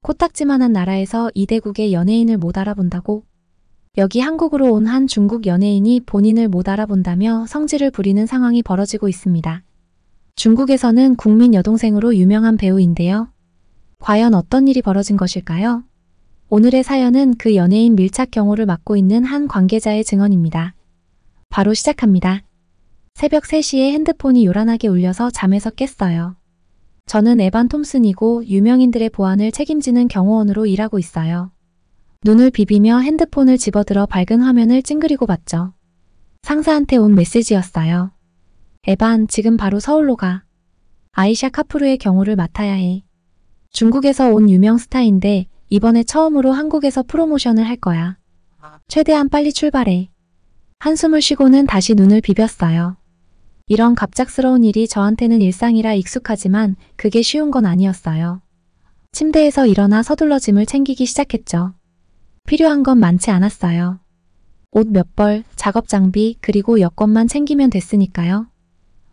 코딱지만한 나라에서 이대국의 연예인을 못 알아본다고? 여기 한국으로 온 한 중국 연예인이 본인을 못 알아본다며 성질을 부리는 상황이 벌어지고 있습니다. 중국에서는 국민 여동생으로 유명한 배우인데요. 과연 어떤 일이 벌어진 것일까요? 오늘의 사연은 그 연예인 밀착 경호를 맡고 있는 한 관계자의 증언입니다. 바로 시작합니다. 새벽 3시에 핸드폰이 요란하게 울려서 잠에서 깼어요. 저는 에반 톰슨이고 유명인들의 보안을 책임지는 경호원으로 일하고 있어요. 눈을 비비며 핸드폰을 집어들어 밝은 화면을 찡그리고 봤죠. 상사한테 온 메시지였어요. 에반, 지금 바로 서울로 가. 아이샤 카프루의 경호를 맡아야 해. 중국에서 온 유명 스타인데 이번에 처음으로 한국에서 프로모션을 할 거야. 최대한 빨리 출발해. 한숨을 쉬고는 다시 눈을 비볐어요. 이런 갑작스러운 일이 저한테는 일상이라 익숙하지만 그게 쉬운 건 아니었어요. 침대에서 일어나 서둘러 짐을 챙기기 시작했죠. 필요한 건 많지 않았어요. 옷 몇 벌, 작업 장비, 그리고 여권만 챙기면 됐으니까요.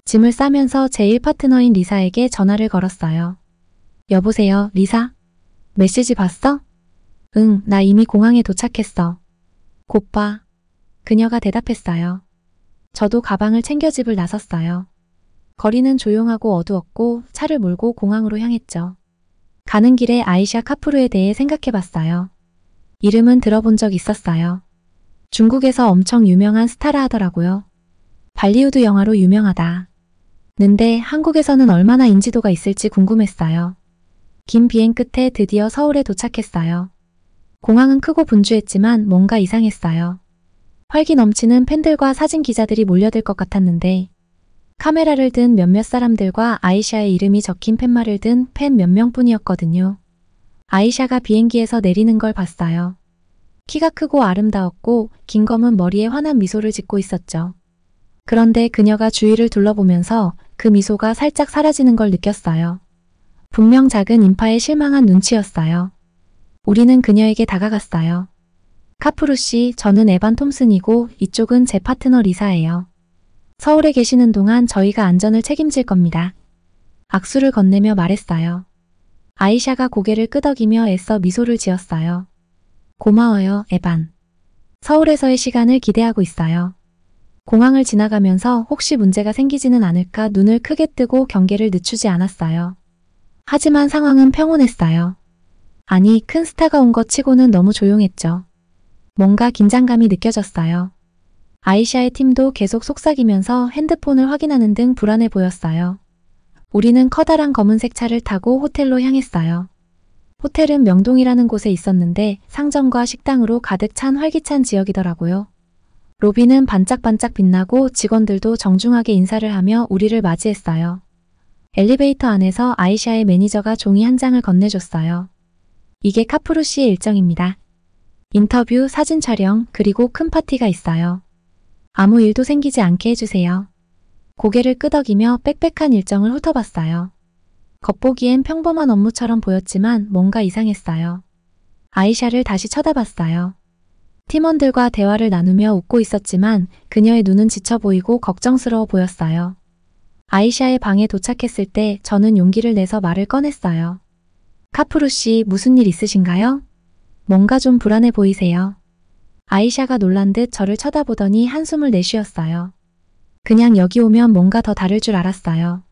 짐을 싸면서 제1 파트너인 리사에게 전화를 걸었어요. 여보세요, 리사? 메시지 봤어? 응, 나 이미 공항에 도착했어. 곧 봐. 그녀가 대답했어요. 저도 가방을 챙겨 집을 나섰어요. 거리는 조용하고 어두웠고 차를 몰고 공항으로 향했죠. 가는 길에 아이샤 카프루에 대해 생각해봤어요. 이름은 들어본 적 있었어요. 중국에서 엄청 유명한 스타라 하더라고요. 발리우드 영화로 유명하다. 는데 한국에서는 얼마나 인지도가 있을지 궁금했어요. 긴 비행 끝에 드디어 서울에 도착했어요. 공항은 크고 분주했지만 뭔가 이상했어요. 활기 넘치는 팬들과 사진 기자들이 몰려들 것 같았는데 카메라를 든 몇몇 사람들과 아이샤의 이름이 적힌 팻말을 든 팬 몇 명뿐이었거든요. 아이샤가 비행기에서 내리는 걸 봤어요. 키가 크고 아름다웠고 긴 검은 머리에 환한 미소를 짓고 있었죠. 그런데 그녀가 주위를 둘러보면서 그 미소가 살짝 사라지는 걸 느꼈어요. 분명 작은 인파에 실망한 눈치였어요. 우리는 그녀에게 다가갔어요. 카프루 씨, 저는 에반 톰슨이고 이쪽은 제 파트너 리사예요. 서울에 계시는 동안 저희가 안전을 책임질 겁니다. 악수를 건네며 말했어요. 아이샤가 고개를 끄덕이며 애써 미소를 지었어요. 고마워요, 에반. 서울에서의 시간을 기대하고 있어요. 공항을 지나가면서 혹시 문제가 생기지는 않을까 눈을 크게 뜨고 경계를 늦추지 않았어요. 하지만 상황은 평온했어요. 아니, 큰 스타가 온 것 치고는 너무 조용했죠. 뭔가 긴장감이 느껴졌어요. 아이샤의 팀도 계속 속삭이면서 핸드폰을 확인하는 등 불안해 보였어요. 우리는 커다란 검은색 차를 타고 호텔로 향했어요. 호텔은 명동이라는 곳에 있었는데 상점과 식당으로 가득 찬 활기찬 지역이더라고요. 로비는 반짝반짝 빛나고 직원들도 정중하게 인사를 하며 우리를 맞이했어요. 엘리베이터 안에서 아이샤의 매니저가 종이 한 장을 건네줬어요. 이게 카프루 씨의 일정입니다. 인터뷰, 사진 촬영, 그리고 큰 파티가 있어요. 아무 일도 생기지 않게 해주세요. 고개를 끄덕이며 빽빽한 일정을 훑어봤어요. 겉보기엔 평범한 업무처럼 보였지만 뭔가 이상했어요. 아이샤를 다시 쳐다봤어요. 팀원들과 대화를 나누며 웃고 있었지만 그녀의 눈은 지쳐 보이고 걱정스러워 보였어요. 아이샤의 방에 도착했을 때 저는 용기를 내서 말을 꺼냈어요. 카프루 씨, 무슨 일 있으신가요? 뭔가 좀 불안해 보이세요. 아이샤가 놀란 듯 저를 쳐다보더니 한숨을 내쉬었어요. 그냥 여기 오면 뭔가 더 다를 줄 알았어요.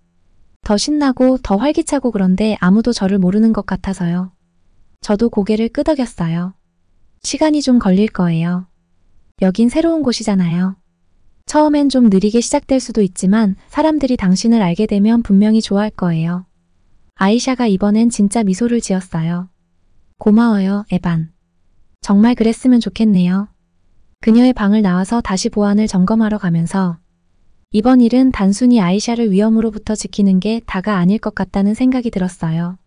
더 신나고 더 활기차고 그런데 아무도 저를 모르는 것 같아서요. 저도 고개를 끄덕였어요. 시간이 좀 걸릴 거예요. 여긴 새로운 곳이잖아요. 처음엔 좀 느리게 시작될 수도 있지만 사람들이 당신을 알게 되면 분명히 좋아할 거예요. 아이샤가 이번엔 진짜 미소를 지었어요. 고마워요, 에반. 정말 그랬으면 좋겠네요. 그녀의 방을 나와서 다시 보안을 점검하러 가면서 이번 일은 단순히 아이샤를 위험으로부터 지키는 게 다가 아닐 것 같다는 생각이 들었어요.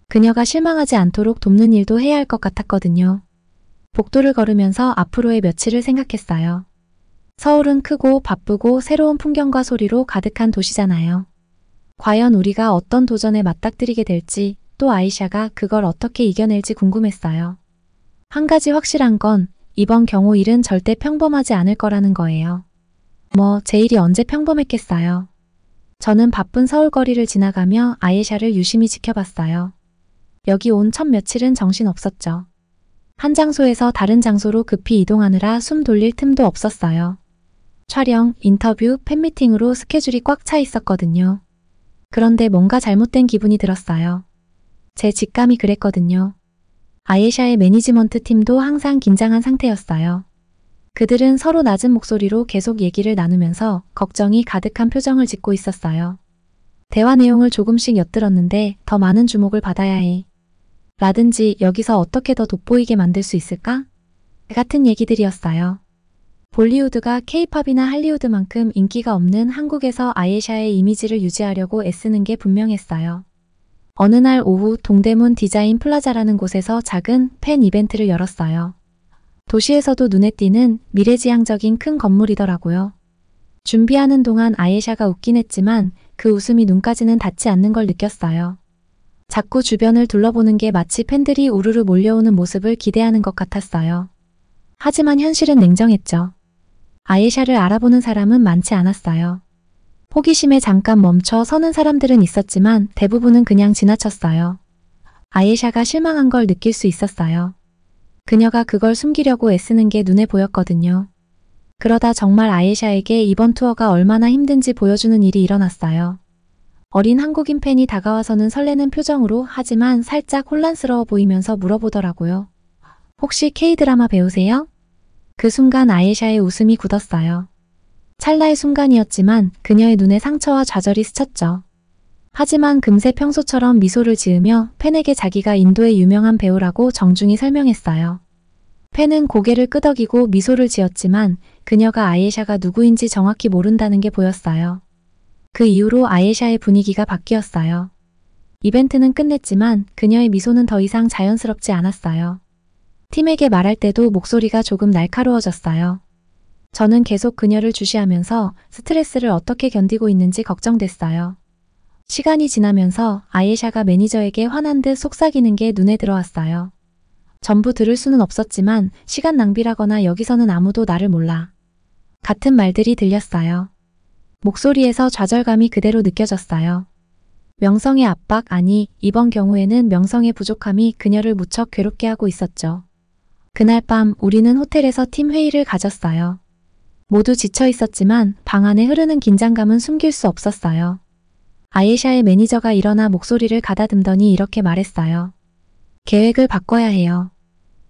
그녀가 실망하지 않도록 돕는 일도 해야 할 것 같았거든요. 복도를 걸으면서 앞으로의 며칠을 생각했어요. 서울은 크고 바쁘고 새로운 풍경과 소리로 가득한 도시잖아요. 과연 우리가 어떤 도전에 맞닥뜨리게 될지 또 아이샤가 그걸 어떻게 이겨낼지 궁금했어요. 한 가지 확실한 건 이번 경호 일은 절대 평범하지 않을 거라는 거예요. 제 일이 언제 평범했겠어요. 저는 바쁜 서울 거리를 지나가며 아이샤를 유심히 지켜봤어요. 여기 온 첫 며칠은 정신 없었죠. 한 장소에서 다른 장소로 급히 이동하느라 숨 돌릴 틈도 없었어요. 촬영, 인터뷰, 팬미팅으로 스케줄이 꽉 차 있었거든요. 그런데 뭔가 잘못된 기분이 들었어요. 제 직감이 그랬거든요. 아예샤의 매니지먼트 팀도 항상 긴장한 상태였어요. 그들은 서로 낮은 목소리로 계속 얘기를 나누면서 걱정이 가득한 표정을 짓고 있었어요. 대화 내용을 조금씩 엿들었는데 더 많은 주목을 받아야 해. 라든지 여기서 어떻게 더 돋보이게 만들 수 있을까? 같은 얘기들이었어요. 볼리우드가 케이팝이나 할리우드만큼 인기가 없는 한국에서 아예샤의 이미지를 유지하려고 애쓰는 게 분명했어요. 어느 날 오후 동대문 디자인 플라자라는 곳에서 작은 팬 이벤트를 열었어요. 도시에서도 눈에 띄는 미래지향적인 큰 건물이더라고요. 준비하는 동안 아예샤가 웃긴 했지만 그 웃음이 눈까지는 닿지 않는 걸 느꼈어요. 자꾸 주변을 둘러보는 게 마치 팬들이 우르르 몰려오는 모습을 기대하는 것 같았어요. 하지만 현실은 냉정했죠. 아예샤를 알아보는 사람은 많지 않았어요. 호기심에 잠깐 멈춰 서는 사람들은 있었지만 대부분은 그냥 지나쳤어요. 아예샤가 실망한 걸 느낄 수 있었어요. 그녀가 그걸 숨기려고 애쓰는 게 눈에 보였거든요. 그러다 정말 아예샤에게 이번 투어가 얼마나 힘든지 보여주는 일이 일어났어요. 어린 한국인 팬이 다가와서는 설레는 표정으로 하지만 살짝 혼란스러워 보이면서 물어보더라고요. 혹시 K-드라마 배우세요? 그 순간 아예샤의 웃음이 굳었어요. 찰나의 순간이었지만 그녀의 눈에 상처와 좌절이 스쳤죠. 하지만 금세 평소처럼 미소를 지으며 팬에게 자기가 인도의 유명한 배우라고 정중히 설명했어요. 팬은 고개를 끄덕이고 미소를 지었지만 그녀가 아예샤가 누구인지 정확히 모른다는 게 보였어요. 그 이후로 아예샤의 분위기가 바뀌었어요. 이벤트는 끝냈지만 그녀의 미소는 더 이상 자연스럽지 않았어요. 팀에게 말할 때도 목소리가 조금 날카로워졌어요. 저는 계속 그녀를 주시하면서 스트레스를 어떻게 견디고 있는지 걱정됐어요. 시간이 지나면서 아예샤가 매니저에게 화난 듯 속삭이는 게 눈에 들어왔어요. 전부 들을 수는 없었지만 시간 낭비라거나 여기서는 아무도 나를 몰라. 같은 말들이 들렸어요. 목소리에서 좌절감이 그대로 느껴졌어요. 명성의 압박, 아니, 이번 경우에는 명성의 부족함이 그녀를 무척 괴롭게 하고 있었죠. 그날 밤 우리는 호텔에서 팀 회의를 가졌어요. 모두 지쳐 있었지만 방 안에 흐르는 긴장감은 숨길 수 없었어요. 아예샤의 매니저가 일어나 목소리를 가다듬더니 이렇게 말했어요. 계획을 바꿔야 해요.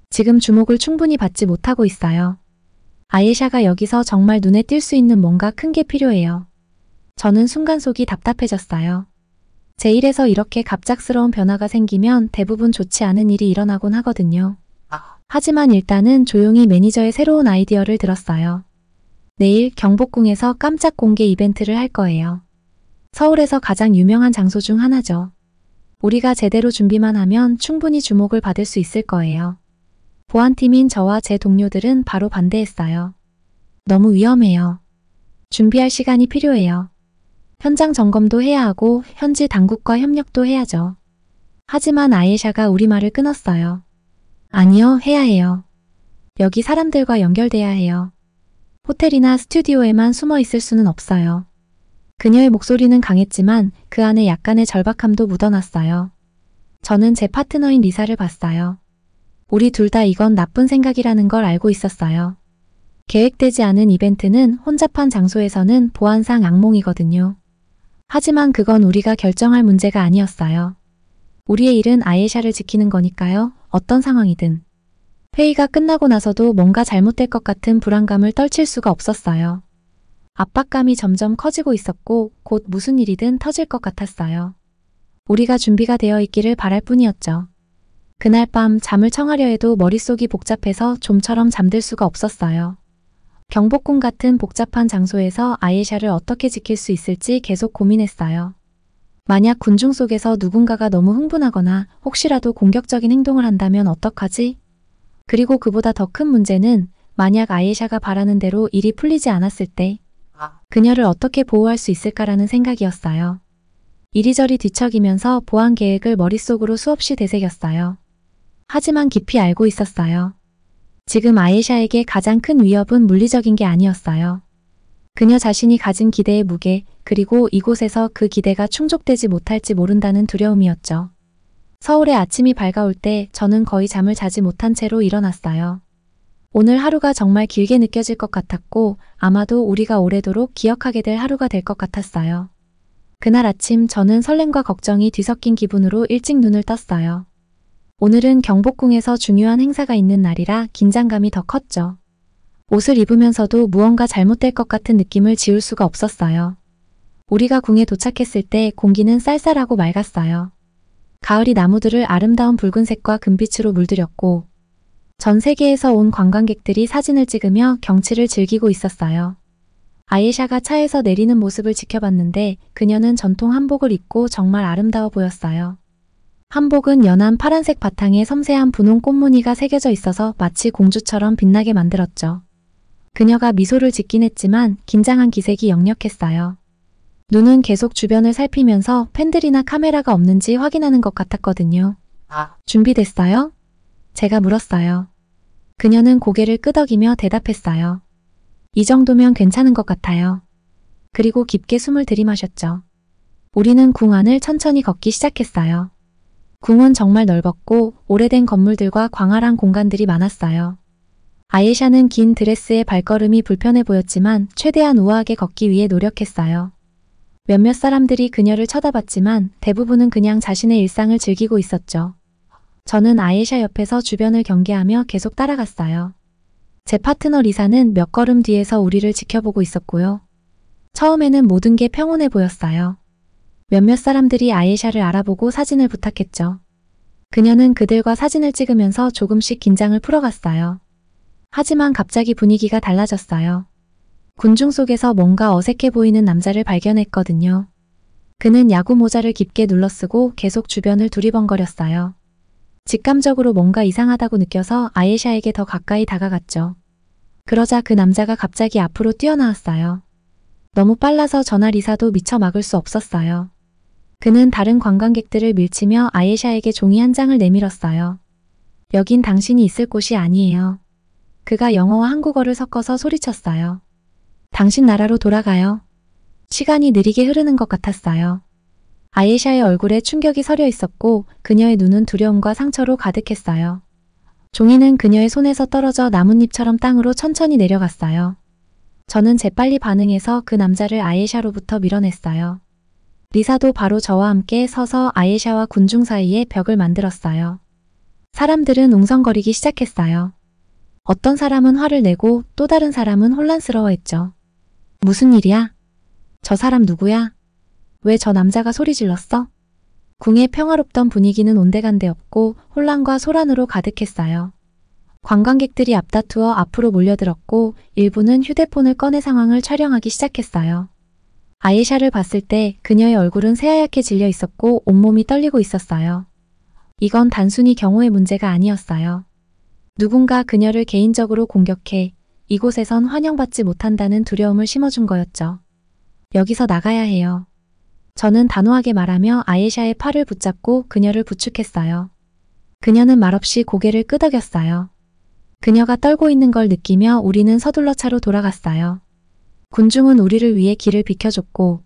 지금 주목을 충분히 받지 못하고 있어요. 아예샤가 여기서 정말 눈에 띌 수 있는 뭔가 큰 게 필요해요. 저는 순간 속이 답답해졌어요. 제 일에서 이렇게 갑작스러운 변화가 생기면 대부분 좋지 않은 일이 일어나곤 하거든요. 하지만 일단은 조용히 매니저의 새로운 아이디어를 들었어요. 내일 경복궁에서 깜짝 공개 이벤트를 할 거예요. 서울에서 가장 유명한 장소 중 하나죠. 우리가 제대로 준비만 하면 충분히 주목을 받을 수 있을 거예요. 보안팀인 저와 제 동료들은 바로 반대했어요. 너무 위험해요. 준비할 시간이 필요해요. 현장 점검도 해야 하고 현지 당국과 협력도 해야죠. 하지만 아예샤가 우리 말을 끊었어요. 아니요, 해야 해요. 여기 사람들과 연결돼야 해요. 호텔이나 스튜디오에만 숨어 있을 수는 없어요. 그녀의 목소리는 강했지만 그 안에 약간의 절박함도 묻어났어요. 저는 제 파트너인 리사를 봤어요. 우리 둘 다 이건 나쁜 생각이라는 걸 알고 있었어요. 계획되지 않은 이벤트는 혼잡한 장소에서는 보안상 악몽이거든요. 하지만 그건 우리가 결정할 문제가 아니었어요. 우리의 일은 아예샤를 지키는 거니까요. 어떤 상황이든. 회의가 끝나고 나서도 뭔가 잘못될 것 같은 불안감을 떨칠 수가 없었어요. 압박감이 점점 커지고 있었고 곧 무슨 일이든 터질 것 같았어요. 우리가 준비가 되어 있기를 바랄 뿐이었죠. 그날 밤 잠을 청하려 해도 머릿속이 복잡해서 좀처럼 잠들 수가 없었어요. 경복궁 같은 복잡한 장소에서 아예샤를 어떻게 지킬 수 있을지 계속 고민했어요. 만약 군중 속에서 누군가가 너무 흥분하거나 혹시라도 공격적인 행동을 한다면 어떡하지? 그리고 그보다 더 큰 문제는 만약 아예샤가 바라는 대로 일이 풀리지 않았을 때 그녀를 어떻게 보호할 수 있을까라는 생각이었어요. 이리저리 뒤척이면서 보안 계획을 머릿속으로 수없이 되새겼어요. 하지만 깊이 알고 있었어요. 지금 아예샤에게 가장 큰 위협은 물리적인 게 아니었어요. 그녀 자신이 가진 기대의 무게, 그리고 이곳에서 그 기대가 충족되지 못할지 모른다는 두려움이었죠. 서울의 아침이 밝아올 때 저는 거의 잠을 자지 못한 채로 일어났어요. 오늘 하루가 정말 길게 느껴질 것 같았고 아마도 우리가 오래도록 기억하게 될 하루가 될 것 같았어요. 그날 아침 저는 설렘과 걱정이 뒤섞인 기분으로 일찍 눈을 떴어요. 오늘은 경복궁에서 중요한 행사가 있는 날이라 긴장감이 더 컸죠. 옷을 입으면서도 무언가 잘못될 것 같은 느낌을 지울 수가 없었어요. 우리가 궁에 도착했을 때 공기는 쌀쌀하고 맑았어요. 가을이 나무들을 아름다운 붉은색과 금빛으로 물들였고 전 세계에서 온 관광객들이 사진을 찍으며 경치를 즐기고 있었어요. 아예샤가 차에서 내리는 모습을 지켜봤는데 그녀는 전통 한복을 입고 정말 아름다워 보였어요. 한복은 연한 파란색 바탕에 섬세한 분홍 꽃무늬가 새겨져 있어서 마치 공주처럼 빛나게 만들었죠. 그녀가 미소를 짓긴 했지만 긴장한 기색이 역력했어요. 눈은 계속 주변을 살피면서 팬들이나 카메라가 없는지 확인하는 것 같았거든요. 준비됐어요? 제가 물었어요. 그녀는 고개를 끄덕이며 대답했어요. 이 정도면 괜찮은 것 같아요. 그리고 깊게 숨을 들이마셨죠. 우리는 궁 안을 천천히 걷기 시작했어요. 궁은 정말 넓었고 오래된 건물들과 광활한 공간들이 많았어요. 아예샤는 긴 드레스에 발걸음이 불편해 보였지만 최대한 우아하게 걷기 위해 노력했어요. 몇몇 사람들이 그녀를 쳐다봤지만 대부분은 그냥 자신의 일상을 즐기고 있었죠. 저는 아예샤 옆에서 주변을 경계하며 계속 따라갔어요. 제 파트너 리사는 몇 걸음 뒤에서 우리를 지켜보고 있었고요. 처음에는 모든 게 평온해 보였어요. 몇몇 사람들이 아예샤를 알아보고 사진을 부탁했죠. 그녀는 그들과 사진을 찍으면서 조금씩 긴장을 풀어갔어요. 하지만 갑자기 분위기가 달라졌어요. 군중 속에서 뭔가 어색해 보이는 남자를 발견했거든요. 그는 야구 모자를 깊게 눌러쓰고 계속 주변을 두리번거렸어요. 직감적으로 뭔가 이상하다고 느껴서 아예샤에게 더 가까이 다가갔죠. 그러자 그 남자가 갑자기 앞으로 뛰어나왔어요. 너무 빨라서 저나 리사도 미처 막을 수 없었어요. 그는 다른 관광객들을 밀치며 아예샤에게 종이 한 장을 내밀었어요. 여긴 당신이 있을 곳이 아니에요. 그가 영어와 한국어를 섞어서 소리쳤어요. 당신 나라로 돌아가요. 시간이 느리게 흐르는 것 같았어요. 아예샤의 얼굴에 충격이 서려 있었고 그녀의 눈은 두려움과 상처로 가득했어요. 종이는 그녀의 손에서 떨어져 나뭇잎처럼 땅으로 천천히 내려갔어요. 저는 재빨리 반응해서 그 남자를 아예샤로부터 밀어냈어요. 리사도 바로 저와 함께 서서 아예샤와 군중 사이에 벽을 만들었어요. 사람들은 웅성거리기 시작했어요. 어떤 사람은 화를 내고 또 다른 사람은 혼란스러워했죠. 무슨 일이야? 저 사람 누구야? 왜 저 남자가 소리 질렀어? 궁의 평화롭던 분위기는 온데간데 없고 혼란과 소란으로 가득했어요. 관광객들이 앞다투어 앞으로 몰려들었고 일부는 휴대폰을 꺼내 상황을 촬영하기 시작했어요. 아예샤를 봤을 때 그녀의 얼굴은 새하얗게 질려 있었고 온몸이 떨리고 있었어요. 이건 단순히 경호의 문제가 아니었어요. 누군가 그녀를 개인적으로 공격해 이곳에선 환영받지 못한다는 두려움을 심어준 거였죠. 여기서 나가야 해요. 저는 단호하게 말하며 아예샤의 팔을 붙잡고 그녀를 부축했어요. 그녀는 말없이 고개를 끄덕였어요. 그녀가 떨고 있는 걸 느끼며 우리는 서둘러 차로 돌아갔어요. 군중은 우리를 위해 길을 비켜줬고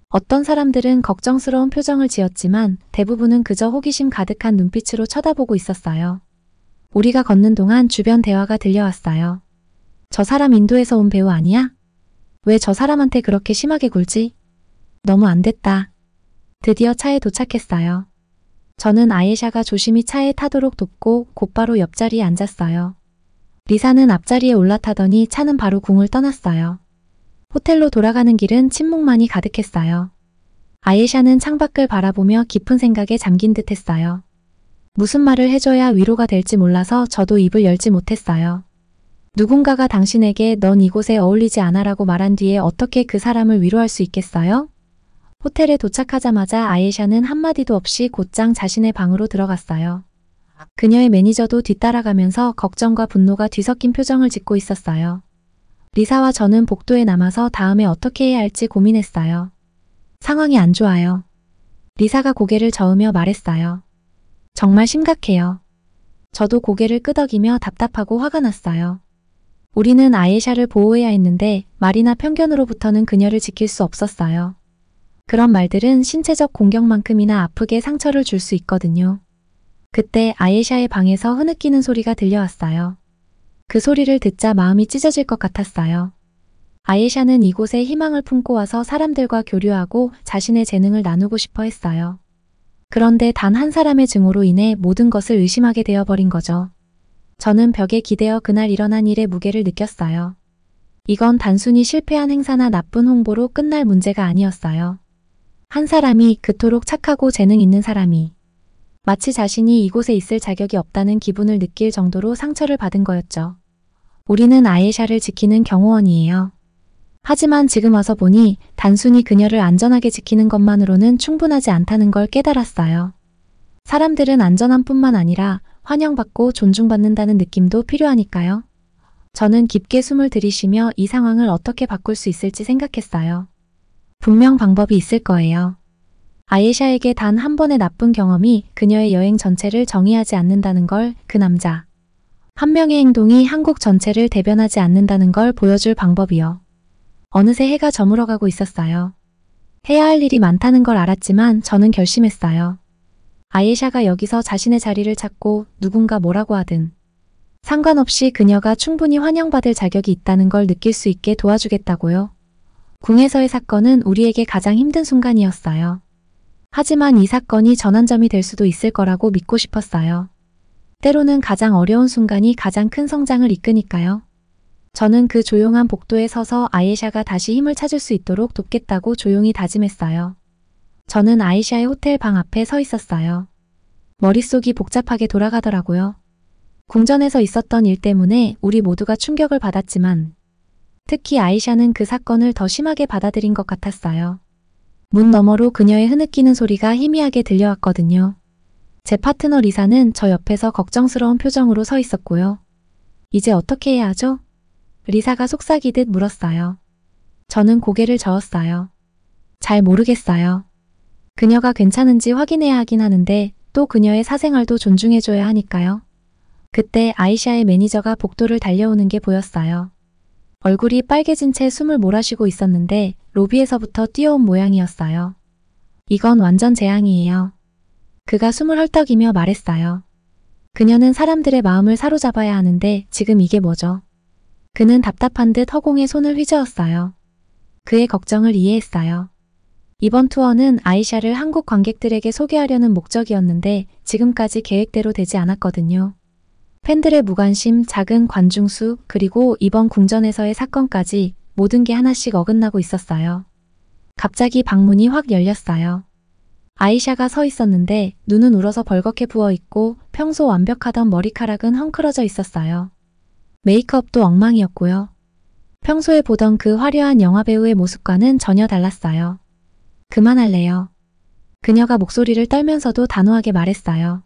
어떤 사람들은 걱정스러운 표정을 지었지만 대부분은 그저 호기심 가득한 눈빛으로 쳐다보고 있었어요. 우리가 걷는 동안 주변 대화가 들려왔어요. 저 사람 인도에서 온 배우 아니야? 왜 저 사람한테 그렇게 심하게 굴지? 너무 안 됐다. 드디어 차에 도착했어요. 저는 아예샤가 조심히 차에 타도록 돕고 곧바로 옆자리에 앉았어요. 리사는 앞자리에 올라타더니 차는 바로 궁을 떠났어요. 호텔로 돌아가는 길은 침묵만이 가득했어요. 아예샤는 창밖을 바라보며 깊은 생각에 잠긴 듯 했어요. 무슨 말을 해줘야 위로가 될지 몰라서 저도 입을 열지 못했어요. 누군가가 당신에게 넌 이곳에 어울리지 않아라고 말한 뒤에 어떻게 그 사람을 위로할 수 있겠어요? 호텔에 도착하자마자 아예샤는 한마디도 없이 곧장 자신의 방으로 들어갔어요. 그녀의 매니저도 뒤따라가면서 걱정과 분노가 뒤섞인 표정을 짓고 있었어요. 리사와 저는 복도에 남아서 다음에 어떻게 해야 할지 고민했어요. 상황이 안 좋아요. 리사가 고개를 저으며 말했어요. 정말 심각해요. 저도 고개를 끄덕이며 답답하고 화가 났어요. 우리는 아예샤를 보호해야 했는데 말이나 편견으로부터는 그녀를 지킬 수 없었어요. 그런 말들은 신체적 공격만큼이나 아프게 상처를 줄 수 있거든요. 그때 아예샤의 방에서 흐느끼는 소리가 들려왔어요. 그 소리를 듣자 마음이 찢어질 것 같았어요. 아예샤는 이곳에 희망을 품고 와서 사람들과 교류하고 자신의 재능을 나누고 싶어 했어요. 그런데 단 한 사람의 증오로 인해 모든 것을 의심하게 되어버린 거죠. 저는 벽에 기대어 그날 일어난 일의 무게를 느꼈어요. 이건 단순히 실패한 행사나 나쁜 홍보로 끝날 문제가 아니었어요. 한 사람이, 그토록 착하고 재능 있는 사람이 마치 자신이 이곳에 있을 자격이 없다는 기분을 느낄 정도로 상처를 받은 거였죠. 우리는 아예샤를 지키는 경호원이에요. 하지만 지금 와서 보니 단순히 그녀를 안전하게 지키는 것만으로는 충분하지 않다는 걸 깨달았어요. 사람들은 안전함뿐만 아니라 환영받고 존중받는다는 느낌도 필요하니까요. 저는 깊게 숨을 들이쉬며 이 상황을 어떻게 바꿀 수 있을지 생각했어요. 분명 방법이 있을 거예요. 아예샤에게 단 한 번의 나쁜 경험이 그녀의 여행 전체를 정의하지 않는다는 걸, 그 남자 한 명의 행동이 한국 전체를 대변하지 않는다는 걸 보여줄 방법이요. 어느새 해가 저물어가고 있었어요. 해야 할 일이 많다는 걸 알았지만 저는 결심했어요. 아예샤가 여기서 자신의 자리를 찾고 누군가 뭐라고 하든 상관없이 그녀가 충분히 환영받을 자격이 있다는 걸 느낄 수 있게 도와주겠다고요. 궁에서의 사건은 우리에게 가장 힘든 순간이었어요. 하지만 이 사건이 전환점이 될 수도 있을 거라고 믿고 싶었어요. 때로는 가장 어려운 순간이 가장 큰 성장을 이끄니까요. 저는 그 조용한 복도에 서서 아예샤가 다시 힘을 찾을 수 있도록 돕겠다고 조용히 다짐했어요. 저는 아예샤의 호텔 방 앞에 서 있었어요. 머릿속이 복잡하게 돌아가더라고요. 궁전에서 있었던 일 때문에 우리 모두가 충격을 받았지만 특히 아이샤는 그 사건을 더 심하게 받아들인 것 같았어요. 문 너머로 그녀의 흐느끼는 소리가 희미하게 들려왔거든요. 제 파트너 리사는 저 옆에서 걱정스러운 표정으로 서 있었고요. 이제 어떻게 해야 하죠? 리사가 속삭이듯 물었어요. 저는 고개를 저었어요. 잘 모르겠어요. 그녀가 괜찮은지 확인해야 하긴 하는데 또 그녀의 사생활도 존중해줘야 하니까요. 그때 아이샤의 매니저가 복도를 달려오는 게 보였어요. 얼굴이 빨개진 채 숨을 몰아쉬고 있었는데 로비에서부터 뛰어온 모양이었어요. 이건 완전 재앙이에요. 그가 숨을 헐떡이며 말했어요. 그녀는 사람들의 마음을 사로잡아야 하는데 지금 이게 뭐죠? 그는 답답한 듯 허공에 손을 휘저었어요. 그의 걱정을 이해했어요. 이번 투어는 아이샤를 한국 관객들에게 소개하려는 목적이었는데 지금까지 계획대로 되지 않았거든요. 팬들의 무관심, 작은 관중수, 그리고 이번 궁전에서의 사건까지 모든 게 하나씩 어긋나고 있었어요. 갑자기 방문이 확 열렸어요. 아이샤가 서 있었는데 눈은 울어서 벌겋게 부어있고 평소 완벽하던 머리카락은 헝클어져 있었어요. 메이크업도 엉망이었고요. 평소에 보던 그 화려한 영화배우의 모습과는 전혀 달랐어요. 그만할래요. 그녀가 목소리를 떨면서도 단호하게 말했어요.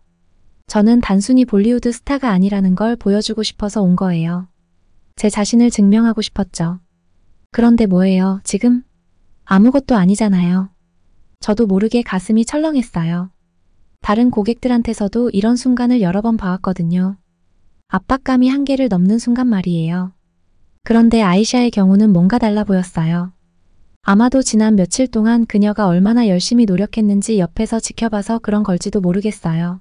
저는 단순히 볼리우드 스타가 아니라는 걸 보여주고 싶어서 온 거예요. 제 자신을 증명하고 싶었죠. 그런데 뭐예요, 지금? 아무것도 아니잖아요. 저도 모르게 가슴이 철렁했어요. 다른 고객들한테서도 이런 순간을 여러 번 봐왔거든요. 압박감이 한계를 넘는 순간 말이에요. 그런데 아이샤의 경우는 뭔가 달라 보였어요. 아마도 지난 며칠 동안 그녀가 얼마나 열심히 노력했는지 옆에서 지켜봐서 그런 걸지도 모르겠어요.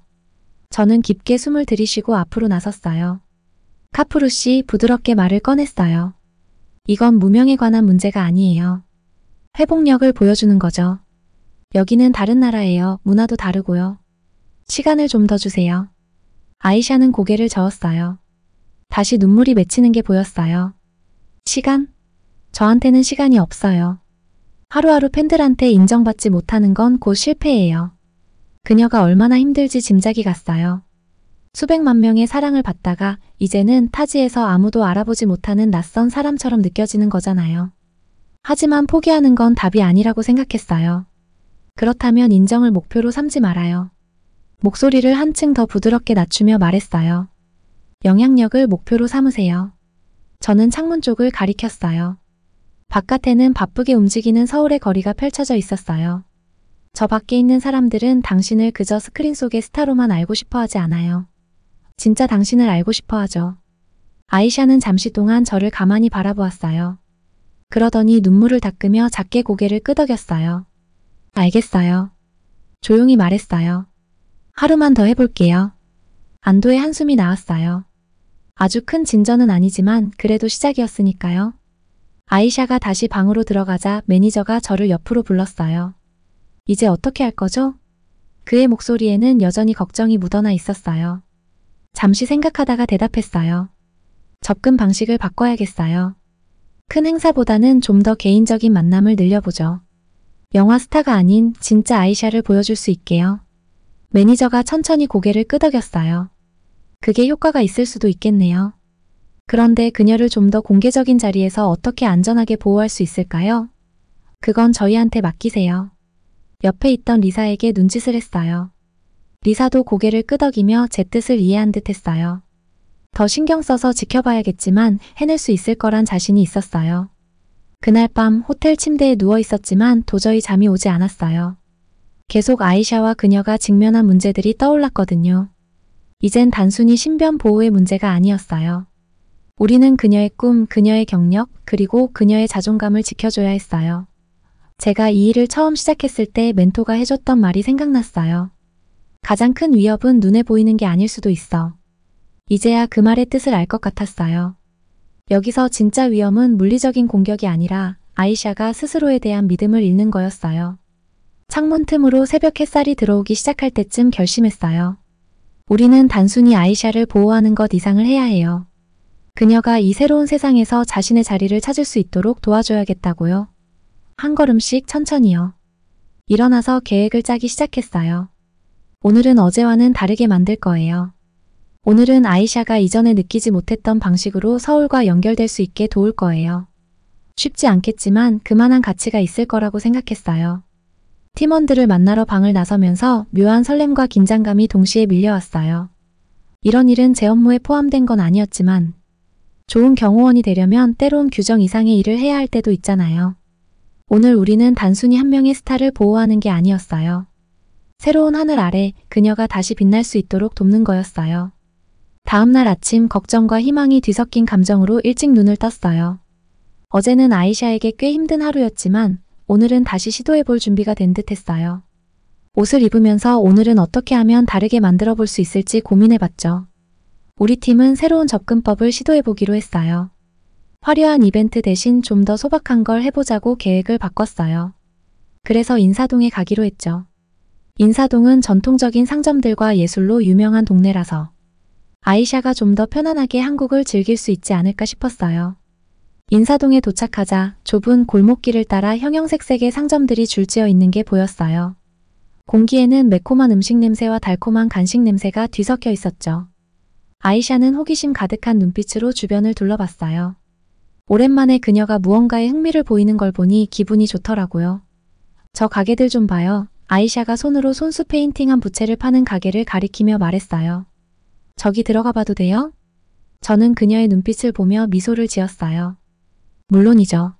저는 깊게 숨을 들이쉬고 앞으로 나섰어요. 카프루 씨, 부드럽게 말을 꺼냈어요. 이건 무명에 관한 문제가 아니에요. 회복력을 보여주는 거죠. 여기는 다른 나라예요. 문화도 다르고요. 시간을 좀 더 주세요. 아이샤는 고개를 저었어요. 다시 눈물이 맺히는 게 보였어요. 시간? 저한테는 시간이 없어요. 하루하루 팬들한테 인정받지 못하는 건 곧 실패예요. 그녀가 얼마나 힘들지 짐작이 갔어요. 수백만 명의 사랑을 받다가 이제는 타지에서 아무도 알아보지 못하는 낯선 사람처럼 느껴지는 거잖아요. 하지만 포기하는 건 답이 아니라고 생각했어요. 그렇다면 인정을 목표로 삼지 말아요. 목소리를 한층 더 부드럽게 낮추며 말했어요. 영향력을 목표로 삼으세요. 저는 창문 쪽을 가리켰어요. 바깥에는 바쁘게 움직이는 서울의 거리가 펼쳐져 있었어요. 저 밖에 있는 사람들은 당신을 그저 스크린 속의 스타로만 알고 싶어 하지 않아요. 진짜 당신을 알고 싶어 하죠. 아이샤는 잠시 동안 저를 가만히 바라보았어요. 그러더니 눈물을 닦으며 작게 고개를 끄덕였어요. 알겠어요. 조용히 말했어요. 하루만 더 해볼게요. 안도의 한숨이 나왔어요. 아주 큰 진전은 아니지만 그래도 시작이었으니까요. 아이샤가 다시 방으로 들어가자 매니저가 저를 옆으로 불렀어요. 이제 어떻게 할 거죠? 그의 목소리에는 여전히 걱정이 묻어나 있었어요. 잠시 생각하다가 대답했어요. 접근 방식을 바꿔야겠어요. 큰 행사보다는 좀 더 개인적인 만남을 늘려보죠. 영화 스타가 아닌 진짜 아이샤를 보여줄 수 있게요. 매니저가 천천히 고개를 끄덕였어요. 그게 효과가 있을 수도 있겠네요. 그런데 그녀를 좀 더 공개적인 자리에서 어떻게 안전하게 보호할 수 있을까요? 그건 저희한테 맡기세요. 옆에 있던 리사에게 눈짓을 했어요. 리사도 고개를 끄덕이며 제 뜻을 이해한 듯 했어요. 더 신경 써서 지켜봐야겠지만 해낼 수 있을 거란 자신이 있었어요. 그날 밤 호텔 침대에 누워 있었지만 도저히 잠이 오지 않았어요. 계속 아이샤와 그녀가 직면한 문제들이 떠올랐거든요. 이젠 단순히 신변 보호의 문제가 아니었어요. 우리는 그녀의 꿈, 그녀의 경력, 그리고 그녀의 자존감을 지켜줘야 했어요. 제가 이 일을 처음 시작했을 때 멘토가 해줬던 말이 생각났어요. 가장 큰 위협은 눈에 보이는 게 아닐 수도 있어. 이제야 그 말의 뜻을 알 것 같았어요. 여기서 진짜 위험은 물리적인 공격이 아니라 아이샤가 스스로에 대한 믿음을 잃는 거였어요. 창문 틈으로 새벽 햇살이 들어오기 시작할 때쯤 결심했어요. 우리는 단순히 아이샤를 보호하는 것 이상을 해야 해요. 그녀가 이 새로운 세상에서 자신의 자리를 찾을 수 있도록 도와줘야겠다고요. 한 걸음씩 천천히요. 일어나서 계획을 짜기 시작했어요. 오늘은 어제와는 다르게 만들 거예요. 오늘은 아이샤가 이전에 느끼지 못했던 방식으로 서울과 연결될 수 있게 도울 거예요. 쉽지 않겠지만 그만한 가치가 있을 거라고 생각했어요. 팀원들을 만나러 방을 나서면서 묘한 설렘과 긴장감이 동시에 밀려왔어요. 이런 일은 제 업무에 포함된 건 아니었지만 좋은 경호원이 되려면 때론 규정 이상의 일을 해야 할 때도 있잖아요. 오늘 우리는 단순히 한 명의 스타를 보호하는 게 아니었어요. 새로운 하늘 아래 그녀가 다시 빛날 수 있도록 돕는 거였어요. 다음날 아침 걱정과 희망이 뒤섞인 감정으로 일찍 눈을 떴어요. 어제는 아이샤에게 꽤 힘든 하루였지만 오늘은 다시 시도해볼 준비가 된 듯 했어요. 옷을 입으면서 오늘은 어떻게 하면 다르게 만들어 볼 수 있을지 고민해봤죠. 우리 팀은 새로운 접근법을 시도해보기로 했어요. 화려한 이벤트 대신 좀 더 소박한 걸 해보자고 계획을 바꿨어요. 그래서 인사동에 가기로 했죠. 인사동은 전통적인 상점들과 예술로 유명한 동네라서 아이샤가 좀 더 편안하게 한국을 즐길 수 있지 않을까 싶었어요. 인사동에 도착하자 좁은 골목길을 따라 형형색색의 상점들이 줄지어 있는 게 보였어요. 공기에는 매콤한 음식 냄새와 달콤한 간식 냄새가 뒤섞여 있었죠. 아이샤는 호기심 가득한 눈빛으로 주변을 둘러봤어요. 오랜만에 그녀가 무언가에 흥미를 보이는 걸 보니 기분이 좋더라고요. 저 가게들 좀 봐요. 아이샤가 손으로 손수 페인팅한 부채를 파는 가게를 가리키며 말했어요. 저기 들어가 봐도 돼요? 저는 그녀의 눈빛을 보며 미소를 지었어요. 물론이죠.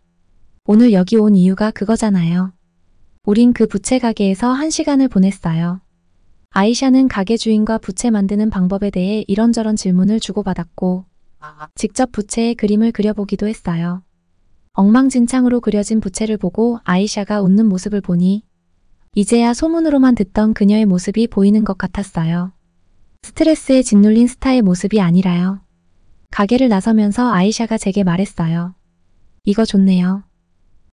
오늘 여기 온 이유가 그거잖아요. 우린 그 부채 가게에서 1시간을 보냈어요. 아이샤는 가게 주인과 부채 만드는 방법에 대해 이런저런 질문을 주고받았고 직접 부채에 그림을 그려보기도 했어요. 엉망진창으로 그려진 부채를 보고 아이샤가 웃는 모습을 보니 이제야 소문으로만 듣던 그녀의 모습이 보이는 것 같았어요. 스트레스에 짓눌린 스타의 모습이 아니라요. 가게를 나서면서 아이샤가 제게 말했어요. 이거 좋네요.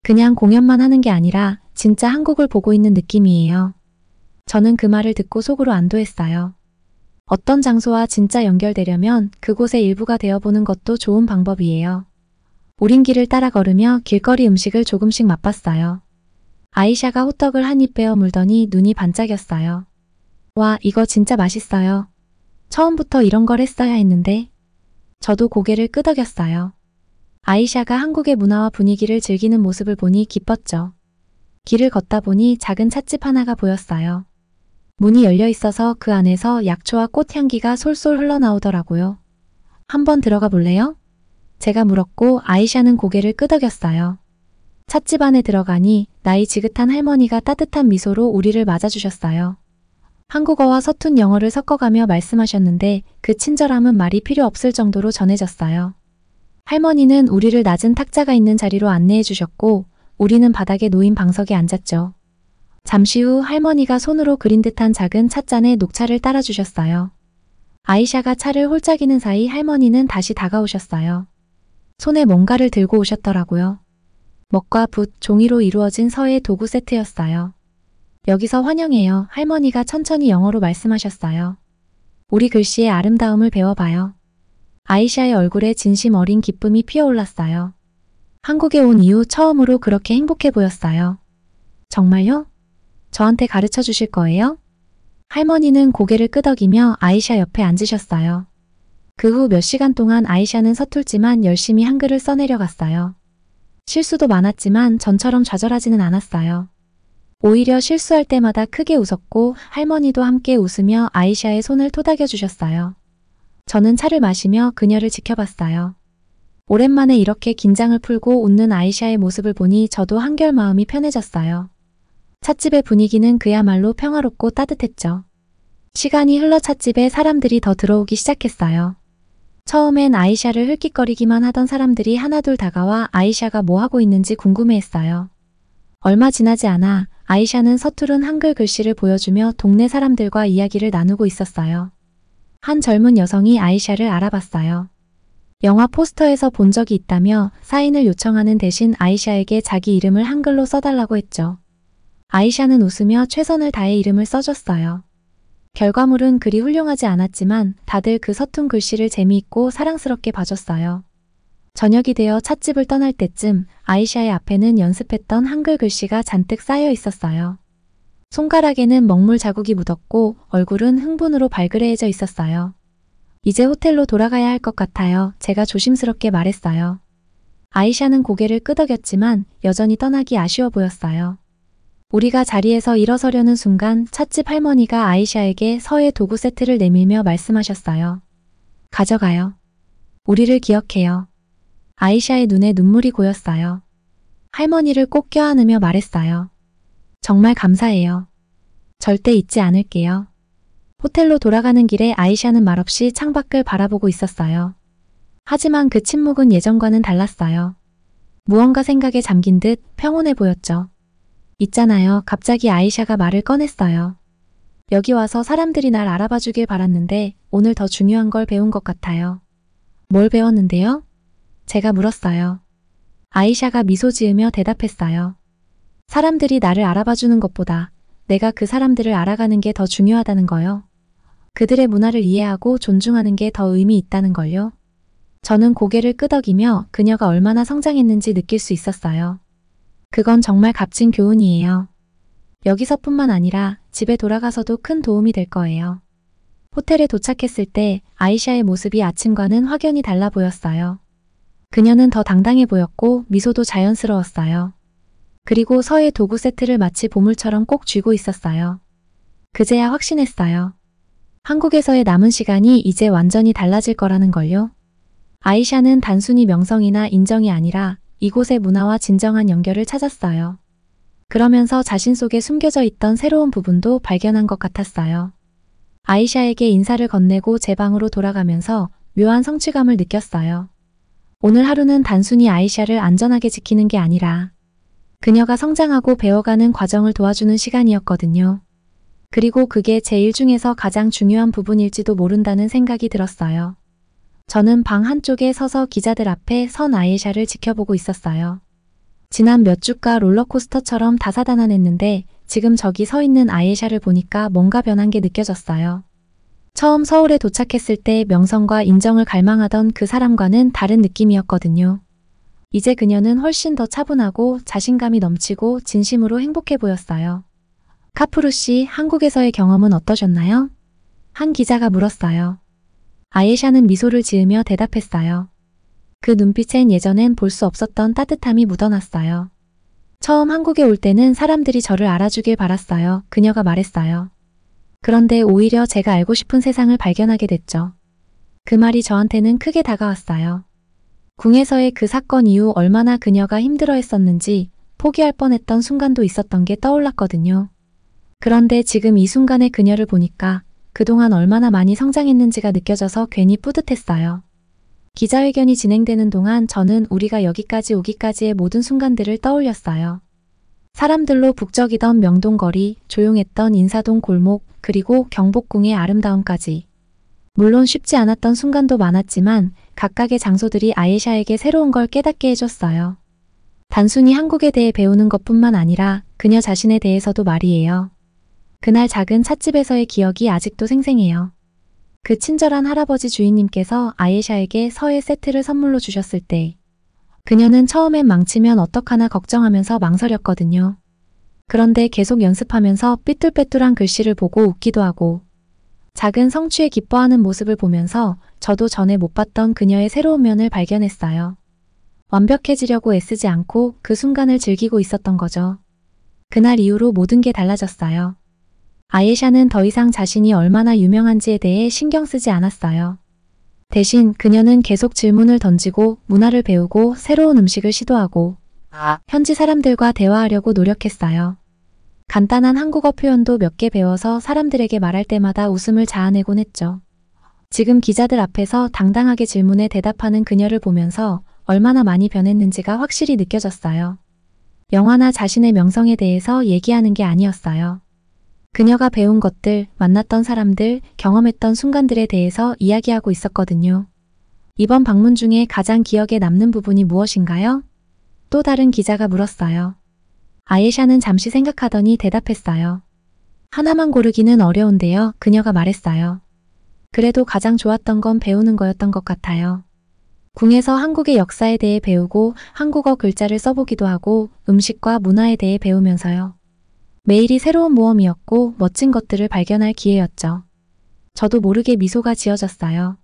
그냥 공연만 하는 게 아니라 진짜 한국을 보고 있는 느낌이에요. 저는 그 말을 듣고 속으로 안도했어요. 어떤 장소와 진짜 연결되려면 그곳의 일부가 되어보는 것도 좋은 방법이에요. 우린 길을 따라 걸으며 길거리 음식을 조금씩 맛봤어요. 아이샤가 호떡을 한 입 베어 물더니 눈이 반짝였어요. 와, 이거 진짜 맛있어요. 처음부터 이런 걸 했어야 했는데. 저도 고개를 끄덕였어요. 아이샤가 한국의 문화와 분위기를 즐기는 모습을 보니 기뻤죠. 길을 걷다 보니 작은 찻집 하나가 보였어요. 문이 열려 있어서 그 안에서 약초와 꽃향기가 솔솔 흘러나오더라고요. 한번 들어가 볼래요? 제가 물었고 아이샤는 고개를 끄덕였어요. 찻집 안에 들어가니 나이 지긋한 할머니가 따뜻한 미소로 우리를 맞아주셨어요. 한국어와 서툰 영어를 섞어가며 말씀하셨는데 그 친절함은 말이 필요 없을 정도로 전해졌어요. 할머니는 우리를 낮은 탁자가 있는 자리로 안내해 주셨고 우리는 바닥에 놓인 방석에 앉았죠. 잠시 후 할머니가 손으로 그린 듯한 작은 찻잔에 녹차를 따라주셨어요. 아이샤가 차를 홀짝이는 사이 할머니는 다시 다가오셨어요. 손에 뭔가를 들고 오셨더라고요. 먹과 붓, 종이로 이루어진 서예 도구 세트였어요. 여기서 환영해요. 할머니가 천천히 영어로 말씀하셨어요. 우리 글씨의 아름다움을 배워봐요. 아이샤의 얼굴에 진심 어린 기쁨이 피어올랐어요. 한국에 온 이후 처음으로 그렇게 행복해 보였어요. 정말요? 저한테 가르쳐 주실 거예요? 할머니는 고개를 끄덕이며 아이샤 옆에 앉으셨어요. 그 후 몇 시간 동안 아이샤는 서툴지만 열심히 한글을 써내려갔어요. 실수도 많았지만 전처럼 좌절하지는 않았어요. 오히려 실수할 때마다 크게 웃었고 할머니도 함께 웃으며 아이샤의 손을 토닥여 주셨어요. 저는 차를 마시며 그녀를 지켜봤어요. 오랜만에 이렇게 긴장을 풀고 웃는 아이샤의 모습을 보니 저도 한결 마음이 편해졌어요. 찻집의 분위기는 그야말로 평화롭고 따뜻했죠. 시간이 흘러 찻집에 사람들이 더 들어오기 시작했어요. 처음엔 아이샤를 힐낏거리기만 하던 사람들이 하나둘 다가와 아이샤가 뭐 하고 있는지 궁금해했어요. 얼마 지나지 않아 아이샤는 서투른 한글 글씨를 보여주며 동네 사람들과 이야기를 나누고 있었어요. 한 젊은 여성이 아이샤를 알아봤어요. 영화 포스터에서 본 적이 있다며 사인을 요청하는 대신 아이샤에게 자기 이름을 한글로 써달라고 했죠. 아이샤는 웃으며 최선을 다해 이름을 써줬어요. 결과물은 그리 훌륭하지 않았지만 다들 그 서툰 글씨를 재미있고 사랑스럽게 봐줬어요. 저녁이 되어 찻집을 떠날 때쯤 아이샤의 앞에는 연습했던 한글 글씨가 잔뜩 쌓여 있었어요. 손가락에는 먹물 자국이 묻었고 얼굴은 흥분으로 발그레해져 있었어요. 이제 호텔로 돌아가야 할 것 같아요. 제가 조심스럽게 말했어요. 아이샤는 고개를 끄덕였지만 여전히 떠나기 아쉬워 보였어요. 우리가 자리에서 일어서려는 순간 찻집 할머니가 아이샤에게 서예 도구 세트를 내밀며 말씀하셨어요. 가져가요. 우리를 기억해요. 아이샤의 눈에 눈물이 고였어요. 할머니를 꼭 껴안으며 말했어요. 정말 감사해요. 절대 잊지 않을게요. 호텔로 돌아가는 길에 아이샤는 말없이 창밖을 바라보고 있었어요. 하지만 그 침묵은 예전과는 달랐어요. 무언가 생각에 잠긴 듯 평온해 보였죠. 있잖아요. 갑자기 아이샤가 말을 꺼냈어요. 여기 와서 사람들이 날 알아봐 주길 바랐는데 오늘 더 중요한 걸 배운 것 같아요. 뭘 배웠는데요? 제가 물었어요. 아이샤가 미소 지으며 대답했어요. 사람들이 나를 알아봐 주는 것보다 내가 그 사람들을 알아가는 게 더 중요하다는 거요. 그들의 문화를 이해하고 존중하는 게 더 의미 있다는 걸요. 저는 고개를 끄덕이며 그녀가 얼마나 성장했는지 느낄 수 있었어요. 그건 정말 값진 교훈이에요. 여기서뿐만 아니라 집에 돌아가서도 큰 도움이 될 거예요. 호텔에 도착했을 때 아이샤의 모습이 아침과는 확연히 달라 보였어요. 그녀는 더 당당해 보였고 미소도 자연스러웠어요. 그리고 서예 도구 세트를 마치 보물처럼 꼭 쥐고 있었어요. 그제야 확신했어요. 한국에서의 남은 시간이 이제 완전히 달라질 거라는 걸요. 아이샤는 단순히 명성이나 인정이 아니라 이곳의 문화와 진정한 연결을 찾았어요. 그러면서 자신 속에 숨겨져 있던 새로운 부분도 발견한 것 같았어요. 아이샤에게 인사를 건네고 제 방으로 돌아가면서 묘한 성취감을 느꼈어요. 오늘 하루는 단순히 아이샤를 안전하게 지키는 게 아니라 그녀가 성장하고 배워가는 과정을 도와주는 시간이었거든요. 그리고 그게 제 일 중에서 가장 중요한 부분일지도 모른다는 생각이 들었어요. 저는 방 한쪽에 서서 기자들 앞에 선 아이샤를 지켜보고 있었어요. 지난 몇 주가 롤러코스터처럼 다사다난했는데 지금 저기 서 있는 아이샤를 보니까 뭔가 변한 게 느껴졌어요. 처음 서울에 도착했을 때 명성과 인정을 갈망하던 그 사람과는 다른 느낌이었거든요. 이제 그녀는 훨씬 더 차분하고 자신감이 넘치고 진심으로 행복해 보였어요. 카프루 씨, 한국에서의 경험은 어떠셨나요? 한 기자가 물었어요. 아이샤는 미소를 지으며 대답했어요. 그 눈빛엔 예전엔 볼 수 없었던 따뜻함이 묻어났어요. 처음 한국에 올 때는 사람들이 저를 알아주길 바랐어요. 그녀가 말했어요. 그런데 오히려 제가 알고 싶은 세상을 발견하게 됐죠. 그 말이 저한테는 크게 다가왔어요. 궁에서의 그 사건 이후 얼마나 그녀가 힘들어했었는지 포기할 뻔했던 순간도 있었던 게 떠올랐거든요. 그런데 지금 이 순간의 그녀를 보니까 그동안 얼마나 많이 성장했는지가 느껴져서 괜히 뿌듯했어요. 기자회견이 진행되는 동안 저는 우리가 여기까지 오기까지의 모든 순간들을 떠올렸어요. 사람들로 북적이던 명동거리, 조용했던 인사동 골목, 그리고 경복궁의 아름다움까지. 물론 쉽지 않았던 순간도 많았지만 각각의 장소들이 아예샤에게 새로운 걸 깨닫게 해줬어요. 단순히 한국에 대해 배우는 것뿐만 아니라 그녀 자신에 대해서도 말이에요. 그날 작은 찻집에서의 기억이 아직도 생생해요. 그 친절한 할아버지 주인님께서 아예샤에게 서예 세트를 선물로 주셨을 때 그녀는 처음엔 망치면 어떡하나 걱정하면서 망설였거든요. 그런데 계속 연습하면서 삐뚤빼뚤한 글씨를 보고 웃기도 하고 작은 성취에 기뻐하는 모습을 보면서 저도 전에 못 봤던 그녀의 새로운 면을 발견했어요. 완벽해지려고 애쓰지 않고 그 순간을 즐기고 있었던 거죠. 그날 이후로 모든 게 달라졌어요. 아예샤는 더 이상 자신이 얼마나 유명한지에 대해 신경 쓰지 않았어요. 대신 그녀는 계속 질문을 던지고 문화를 배우고 새로운 음식을 시도하고 현지 사람들과 대화하려고 노력했어요. 간단한 한국어 표현도 몇 개 배워서 사람들에게 말할 때마다 웃음을 자아내곤 했죠. 지금 기자들 앞에서 당당하게 질문에 대답하는 그녀를 보면서 얼마나 많이 변했는지가 확실히 느껴졌어요. 영화나 자신의 명성에 대해서 얘기하는 게 아니었어요. 그녀가 배운 것들, 만났던 사람들, 경험했던 순간들에 대해서 이야기하고 있었거든요. 이번 방문 중에 가장 기억에 남는 부분이 무엇인가요? 또 다른 기자가 물었어요. 아예샤는 잠시 생각하더니 대답했어요. 하나만 고르기는 어려운데요. 그녀가 말했어요. 그래도 가장 좋았던 건 배우는 거였던 것 같아요. 궁에서 한국의 역사에 대해 배우고 한국어 글자를 써보기도 하고 음식과 문화에 대해 배우면서요. 매일이 새로운 모험이었고 멋진 것들을 발견할 기회였죠. 저도 모르게 미소가 지어졌어요.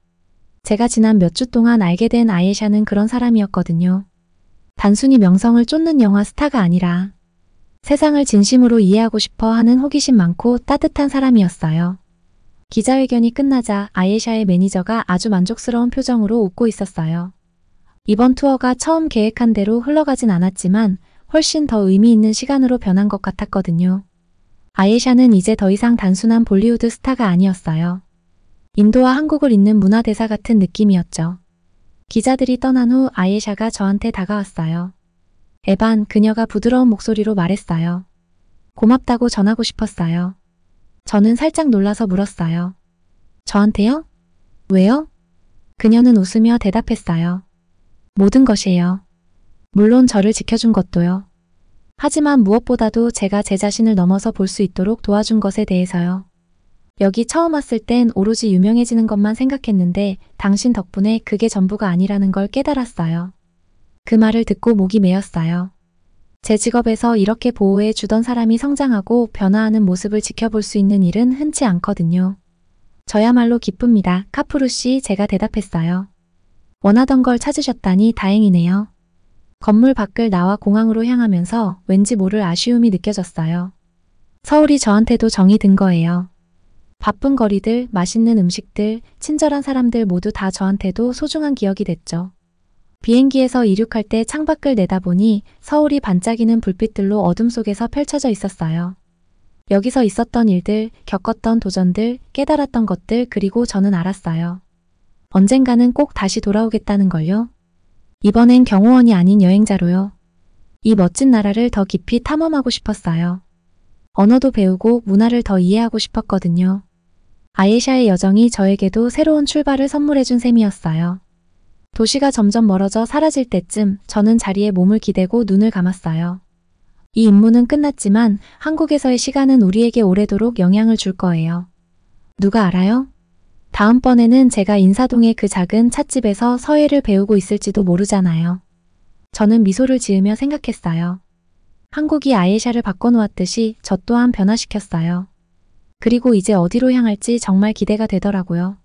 제가 지난 몇 주 동안 알게 된 아예샤는 그런 사람이었거든요. 단순히 명성을 쫓는 영화 스타가 아니라 세상을 진심으로 이해하고 싶어 하는 호기심 많고 따뜻한 사람이었어요. 기자회견이 끝나자 아예샤의 매니저가 아주 만족스러운 표정으로 웃고 있었어요. 이번 투어가 처음 계획한 대로 흘러가진 않았지만 훨씬 더 의미 있는 시간으로 변한 것 같았거든요. 아예샤는 이제 더 이상 단순한 볼리우드 스타가 아니었어요. 인도와 한국을 잇는 문화대사 같은 느낌이었죠. 기자들이 떠난 후 아예샤가 저한테 다가왔어요. 에반, 그녀가 부드러운 목소리로 말했어요. 고맙다고 전하고 싶었어요. 저는 살짝 놀라서 물었어요. 저한테요? 왜요? 그녀는 웃으며 대답했어요. 모든 것이에요. 물론 저를 지켜준 것도요. 하지만 무엇보다도 제가 제 자신을 넘어서 볼 수 있도록 도와준 것에 대해서요. 여기 처음 왔을 땐 오로지 유명해지는 것만 생각했는데 당신 덕분에 그게 전부가 아니라는 걸 깨달았어요. 그 말을 듣고 목이 메었어요. 제 직업에서 이렇게 보호해 주던 사람이 성장하고 변화하는 모습을 지켜볼 수 있는 일은 흔치 않거든요. 저야말로 기쁩니다. 카프루 씨, 제가 대답했어요. 원하던 걸 찾으셨다니 다행이네요. 건물 밖을 나와 공항으로 향하면서 왠지 모를 아쉬움이 느껴졌어요. 서울이 저한테도 정이 든 거예요. 바쁜 거리들, 맛있는 음식들, 친절한 사람들 모두 다 저한테도 소중한 기억이 됐죠. 비행기에서 이륙할 때 창밖을 내다보니 서울이 반짝이는 불빛들로 어둠 속에서 펼쳐져 있었어요. 여기서 있었던 일들, 겪었던 도전들, 깨달았던 것들, 그리고 저는 알았어요. 언젠가는 꼭 다시 돌아오겠다는 걸요. 이번엔 경호원이 아닌 여행자로요. 이 멋진 나라를 더 깊이 탐험하고 싶었어요. 언어도 배우고 문화를 더 이해하고 싶었거든요. 아예샤의 여정이 저에게도 새로운 출발을 선물해준 셈이었어요. 도시가 점점 멀어져 사라질 때쯤 저는 자리에 몸을 기대고 눈을 감았어요. 이 임무는 끝났지만 한국에서의 시간은 우리에게 오래도록 영향을 줄 거예요. 누가 알아요? 다음번에는 제가 인사동의 그 작은 찻집에서 서예를 배우고 있을지도 모르잖아요. 저는 미소를 지으며 생각했어요. 한국이 아예샤를 바꿔놓았듯이 저 또한 변화시켰어요. 그리고 이제 어디로 향할지 정말 기대가 되더라고요.